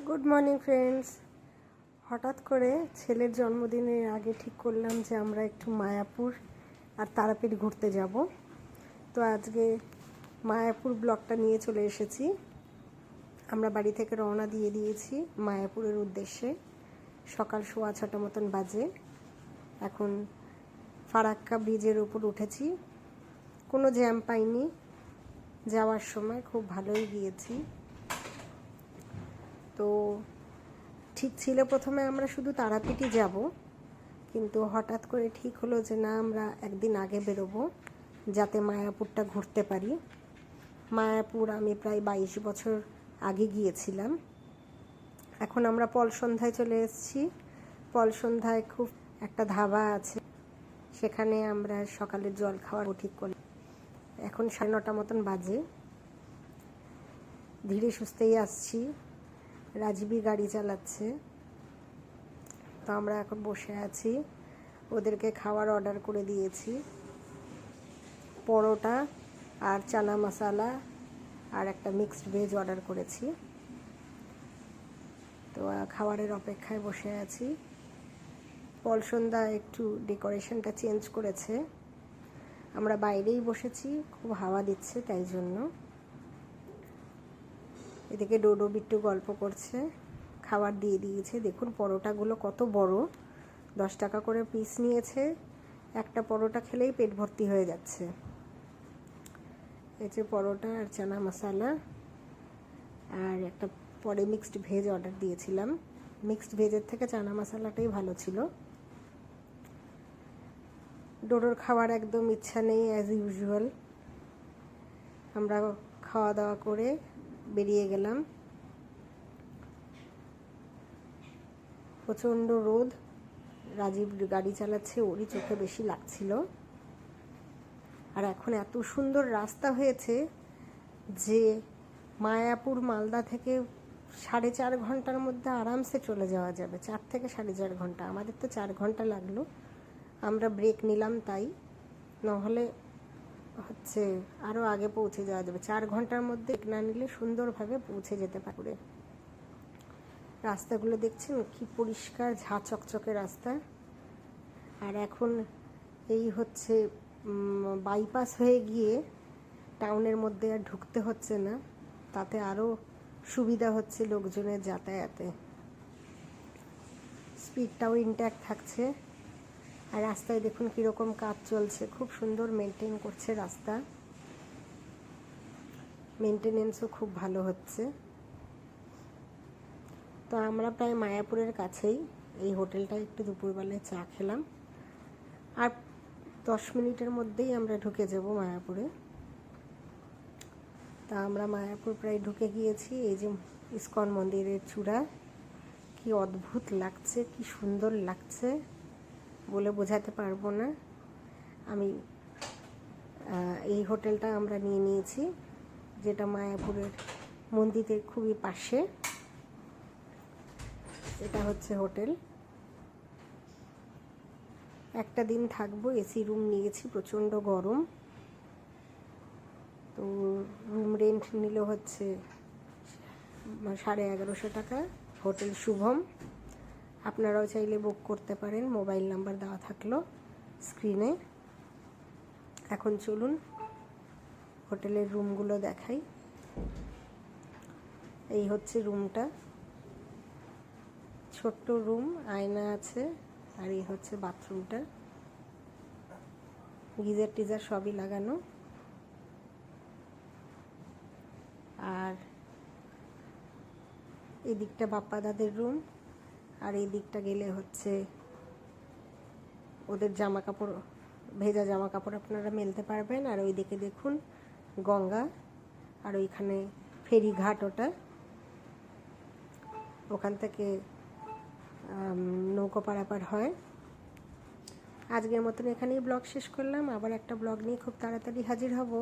Good morning friends. হঠাৎ করে ছেলের জন্মদিনের আগে ঠিক করলাম যে আমরা একটু মায়াপুর আর তারাপীঠ ঘুরতে যাব। তো আজকে মায়াপুর ব্লগটা নিয়ে চলে এসেছি। আমরা বাড়ি থেকে রওনা দিয়ে দিয়েছি মায়াপুরের উদ্দেশ্যে। সকাল 6:15 মতন বাজে। এখন ফারাক্কা ব্রিজের উপর উঠেছি। কোনো জ্যাম পাইনি, যাওয়ার সময় খুব ভালোই গিয়েছি। তো ঠিক ছিল প্রথমে আমরা শুধু তারাপীঠই যাব, কিন্তু হঠাৎ করে ঠিক হলো যে না, আমরা একদিন আগে বেরোবো যাতে মায়াপুরটা ঘুরতে পারি। মায়াপুর আমি প্রায় 22 বছর আগে গিয়েছিলাম। এখন আমরা পলসন্ধ্যায় চলে এসেছি। পলসন্ধ্যায় খুব একটা ধাবা আছে, সেখানে আমরা সকালের জল খাওয়ার ঠিক করলাম। এখন 9:30 মতন বাজে। ধীরে সুস্থেই আসছি। রাজবি গাড়ি চালাচ্ছে। তো আমরা এখন বসে আছি। ওদেরকে খাওয়ার অর্ডার করে দিয়েছি, পরোটা আর চানা মশালা আর একটা মিক্সড ভেজ অর্ডার করেছি। তো খাবারের অপেক্ষায় বসে আছি। পলসন্ধ্যা একটু ডেকোরেশনটা চেঞ্জ করেছে। আমরা বাইরেই বসেছি, খুব হাওয়া দিচ্ছে তাই জন্য। এদিকে ডোডো বিট্টু গল্প করছে। খাবার দিয়ে দিয়েছে। দেখুন পরোটাগুলো কত বড়, 10 টাকা করে পিস নিয়েছে। একটা পরোটা খেলেই পেট ভর্তি হয়ে যাচ্ছে। এই যে পরোটা আর চানা মশালা আর একটা পরে মিক্সড ভেজ অর্ডার দিয়েছিলাম। মিক্সড ভেজের থেকে চানা মশালাটাই ভালো ছিল। ডোডোর খাওয়ার একদম ইচ্ছা নেই, অ্যাজ ইউজুয়াল। আমরা খাওয়া দাওয়া করে বেরিয়ে গেলাম। প্রচণ্ড রোদ। রাজীব গাড়ি চালাচ্ছে, ওরই চোখে বেশি লাগছিল। আর এখন এত সুন্দর রাস্তা হয়েছে যে মায়াপুর মালদা থেকে 4.5 ঘন্টার মধ্যে আরামসে চলে যাওয়া যাবে। 4 থেকে 4.5 ঘন্টা। আমাদের তো 4 ঘন্টা লাগলো। আমরা ব্রেক নিলাম তাই, নাহলে আরও আগে পৌঁছে যাওয়া যাবে। 4 ঘন্টার মধ্যে ব্রেক না নিলে সুন্দরভাবে পৌঁছে যেতে পারে। রাস্তাগুলো দেখছেন কি পরিষ্কার, ঝাঁ চকচকে রাস্তা। আর এখন এই বাইপাস হয়ে গিয়ে টাউনের মধ্যে আর ঢুকতে হচ্ছে না, তাতে আরও সুবিধা হচ্ছে লোকজনের যাতায়াতে। স্পিডটাও ইনট্যাক্ট থাকছে। আর রাস্তায় দেখুন কীরকম কাজ চলছে, খুব সুন্দর মেনটেন করছে রাস্তা। মেনটেনেন্সও খুব ভালো হচ্ছে। তো আমরা প্রায় মায়াপুরের কাছেই। এই হোটেলটায় একটু দুপুরবেলায় চা খেলাম। আর 10 মিনিটের মধ্যেই আমরা ঢুকে যাব মায়াপুরে। তা আমরা মায়াপুর প্রায় ঢুকে গিয়েছি। এই যে ইস্কন মন্দিরের চূড়া, কি অদ্ভুত লাগছে, কি সুন্দর লাগছে, বলে বোঝাতে পারবো না। আমি এই হোটেলটা আমরা নিয়ে নিয়েছি, যেটা মায়াপুরের মন্দিরের খুবই পাশে। এটা হোটেল। একটা দিন থাকবো। এসি রুম নিয়েছি, প্রচণ্ড গরম। তো রুম রেন্ট নিল 1150 টাকা। হোটেল শুভম। আপনারাও চাইলে বুক করতে পারেন, মোবাইল নাম্বার দেওয়া থাকলো স্ক্রিনে। এখন চলুন হোটেলের রুমগুলো দেখাই। এই রুমটা, ছোট্ট রুম, আয়না আছে। আর এই বাথরুমটা, গিজার টিজার সবই লাগানো। আর এই দিকটা বাপ্পা দাদের রুম। আর এই দিকটা গেলে ওদের জামা কাপড়, ভেজা জামা কাপড় আপনারা মেলতে পারবেন। আর ওই দিকে দেখুন গঙ্গা, আর ওইখানে ফেরিঘাট, ওখান থেকে নৌকো পারাপার হয়। আজকের মতন এখানেই ব্লগ শেষ করলাম। আবার একটা ব্লগ নিয়ে খুব তাড়াতাড়ি হাজির হব।